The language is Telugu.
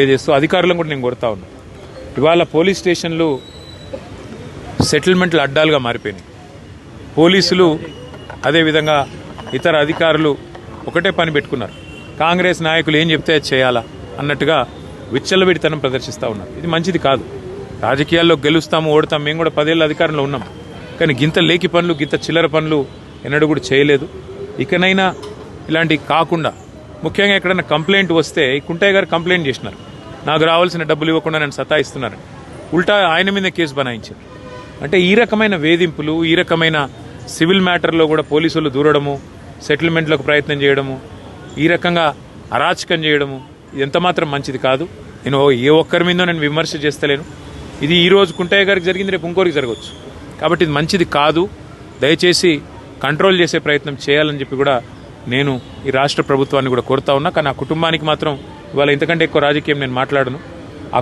చేస్తూ అధికారులను కూడా నేను కోరుతా ఉన్నా. ఇవాళ పోలీస్ స్టేషన్లు సెటిల్మెంట్లు అడ్డాలుగా మారిపోయినాయి. పోలీసులు అదేవిధంగా ఇతర అధికారులు ఒకటే పని పెట్టుకున్నారు. కాంగ్రెస్ నాయకులు ఏం చెప్తే అది చేయాలా అన్నట్టుగా విచ్చలవిడితనం ప్రదర్శిస్తూ ఉన్నారు. ఇది మంచిది కాదు. రాజకీయాల్లో గెలుస్తాము ఓడతాం. మేము కూడా 10 ఏళ్ళ అధికారంలో ఉన్నాం. కానీ గింత లేకి పనులు గింత చిల్లర పనులు ఎన్నడూ కూడా చేయలేదు. ఇకనైనా ఇలాంటివి కాకుండా ముఖ్యంగా ఎక్కడైనా కంప్లైంట్ వస్తే కుంటయ్య గారు కంప్లైంట్ చేసినారు, నాకు రావాల్సిన డబ్బులు ఇవ్వకుండా నన్ను సతాయిస్తున్నారు. ఉల్టా ఆయన మీద కేసు బనాయించారు. అంటే ఈ రకమైన వేధింపులు, ఈ రకమైన సివిల్ మ్యాటర్లో కూడా పోలీసులు దూరడము, సెటిల్మెంట్లకు ప్రయత్నం చేయడము, ఈ రకంగా అరాచకం చేయడము ఇది ఎంతమాత్రం మంచిది కాదు. నేను ఏ ఒక్కరి మీదో నేను విమర్శ చేస్తలేను. ఇది ఈ రోజు కుంటయ్య గారికి జరిగింది, రేపు ఇంకోరికి జరగవచ్చు. కాబట్టి ఇది మంచిది కాదు. దయచేసి కంట్రోల్ చేసే ప్రయత్నం చేయాలని చెప్పి కూడా నేను ఈ రాష్ట్ర ప్రభుత్వాన్ని కూడా కోరుతా ఉన్నా. కానీ ఆ కుటుంబానికి మాత్రం ఇవాళ ఇంతకంటే ఎక్కువ రాజకీయం నేను మాట్లాడను. ఆ